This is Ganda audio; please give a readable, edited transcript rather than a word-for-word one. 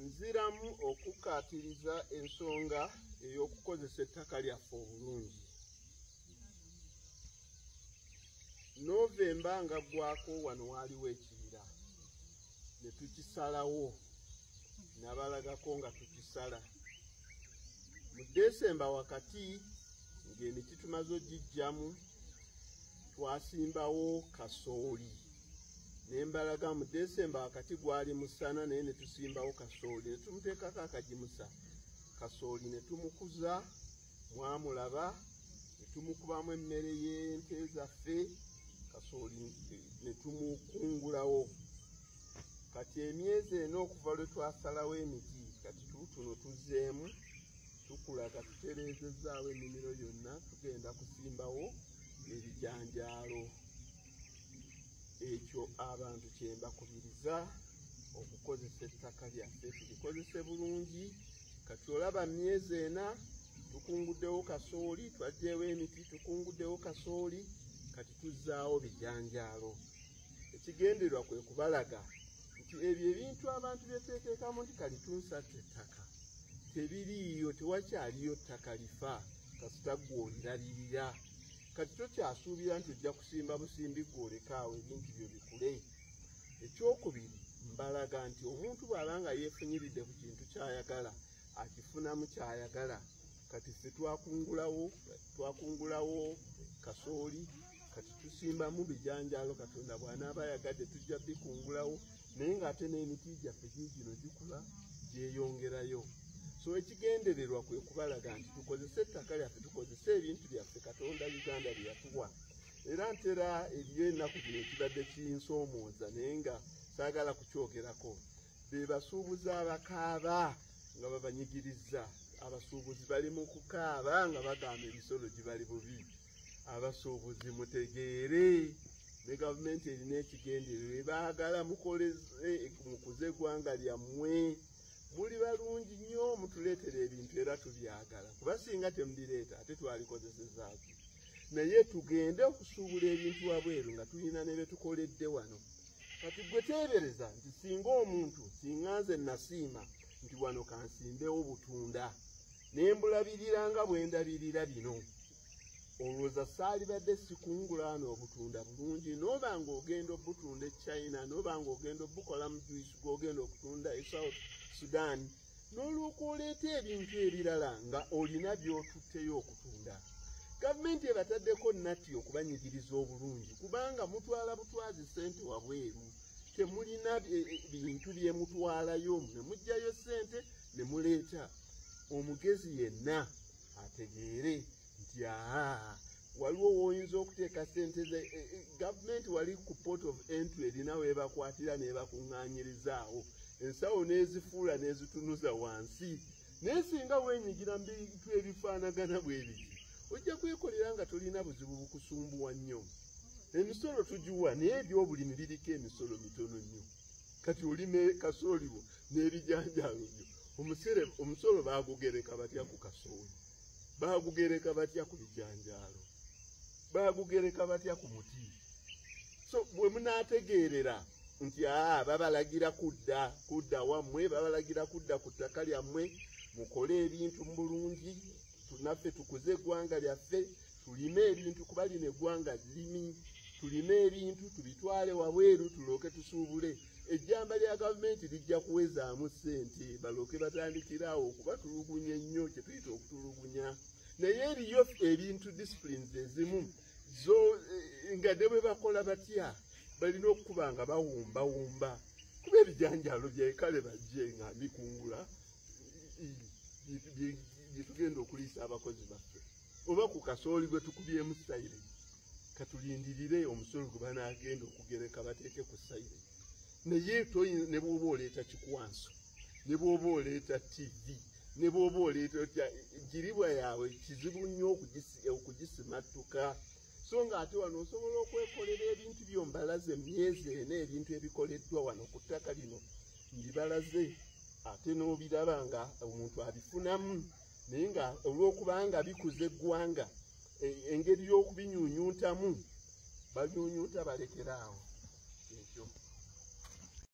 nziramu okukkaatiriza ensonga ey'okukozesa ettaka lyaffe obulungi. Novemba nga gwako wano waaliwo ekibira ne tukisalawo nabalagako nga tukisala. Mu Desemba wakati ng'emiti tumaze ogijjamu twasimbawo kasooli. Nembalaga mu Desemba wakati gwali musana naye ne tusimbawo kasooli ne tumuteekako akagimusa. Kasooli ne tumukuza mwamulaba ne tumukubamu emmere y'ente zaffe. Kasooli ne tumukungulawo. Kati emyezi eno okuva lwe twasalawo emiti kati tuno tuzzeemu tukulaga tutereezezaawo ennimiro yonna tugenda kusimbawo ebijanjaalo. Ekyo abantu kye mbakubiriza okukozesa ettaka lyaffe tulikozese bulungi. Kati olaba myezi ena tukunguddewo kasooli, twaggyewo emiti tukunguddewo kasooli, kati tuzzaawo bijanjaalo. Ekigendererwa kwe kubalaga nti ebyo ebintu abantu byeteekekamu nti kali tunsatte ettaka tebiriiyo, tewakyaliyo ttaka lifa kasita gw'olirabirira. Kati tokyasuubira nti ojja kusimba busimbi gw'olekaawo ebintu byo bikule. Ekyokubiri mbalaga nti omuntu bw'aba nga yeefunyiridde ku kintu ky'ayagala akifunamu ky'ayagala. Kati ffe twakungulawo kasooli, kati tusimbamu bijanjaalo. Katonda bw'anaaba ayagadde tujja bikungulawo, naye ng'ate n'emiti gyaffe giigino gikula gyeyongerayo. So ekigendererwa kwe kubalaga nti tukozese ettaka lyaffe, tukozese ebintu byaffe Katonda Uganda bye yatuwa. Era ntera eriyo ennaku zino ekibadde kinsoomooza naye nga saagala kukyogerako. Be basuubuzi abakaaba nga babanyigiriza. Abasuubuzi bali mu kukaaba nga bagamba ebisolo gibali bubi. Abasuubuzi mutegeere ne gavumenti erina ekigendererwa baagala mukuze eggwanga lyammwe. Muli balungi nnyo mutuleetera ebintu era tubyagala. Kuba singa temubireeta ate twalikozesezzaaki. Naye tugende okusuubula ebintu wabweru nga tulina ne bye tukoledde wano. Kati gwe teebereza nti singa omuntu singa nze nasiima nti wano kansimbewo butunda ne mbulabirira nga bwe ndabirira bino, olowooza saalibadde sikungula wano obutunda bulungi. N'oba ng'ogenda obutunda e China, n'oba ng'ogenda obukolamu juice gw'ogenda okutunda e South Sudan, n'olwoka oleeta ebintu ebirala nga olina by'otutteyo okutunda. Gavumenti ebataddeko nnatti okubanyigiriza obulungi kubanga mutwala butwazi ssente wabweru. Temulina bintu bye mutwalayo ne muggyayo ssente ne muleeta. Omugezi yenna ategeere nti waliwo w'oyinza okuteeka ssente ze. Gavumenti wali ku port of entry erina weebakwatira n'ebakuŋŋaanyirizaawo. Ensawo n'ezifuula n'ezitunuza wansi. Naye singa weenyigira mu bintu ebifaanagana bwe biti ojja kwekolera nga tolina buzibu bukusumbuwa nnyo. Emisolo tugiwa naye ebyobulimi biriko emisolo mitono nnyo. Kati olime kasooli wo n'ebijanjaalo byo, omusolo baagugereka batya ku kasooli? Baagugereka batya ku bijanjaalo? Baagugereka batya ku muti? So bwe munaategeerera nti babalagira kudda wammwe, babalagira kudda ku ttaka lyammwe, mukole ebintu mu bulungi, naffe tukuze eggwanga lyaffe, tulime ebintu kuba lino eggwanga limi, tulime ebintu tubitwale wabweru tulooke tusuubule. Ejjamba lya gavumenti lijja kuwezaamu ssente balooke batandikiraawo okubatulugunya ennyo kye tuyita okutulugunya. Naye eriyo ebintu disciplines ezimu zo ngadde bwe bakola batya balina okukuba nga bawumbawumba. Kuba ebijanjaalo byekale bajje nga bikungula bye tugenda okuliisa abakozi baffe, oba ku kasooli gwe tukubyemu sayire. Katulindirire omusolo gwe banaagenda okugereka bateeke ku sayire. Naye ne bw'oba oleeta kikwanso, ne bw'oba oleeta TV, ne bw'oba oleeta giribwa yaabwe kizibu nnyo okugisimattuka. So nga ate wano osobola okwekolera ebintu byombalaze myezi ena ebintu ebikoleddwa wano ku ttaka lino mbibalaze ate n'obiraba nga omuntu abifunamu. Naye nga olw'okuba nga bikuza eggwanga engeri y'okubinyuunyuutamu banyuunyuuta balekeraawo.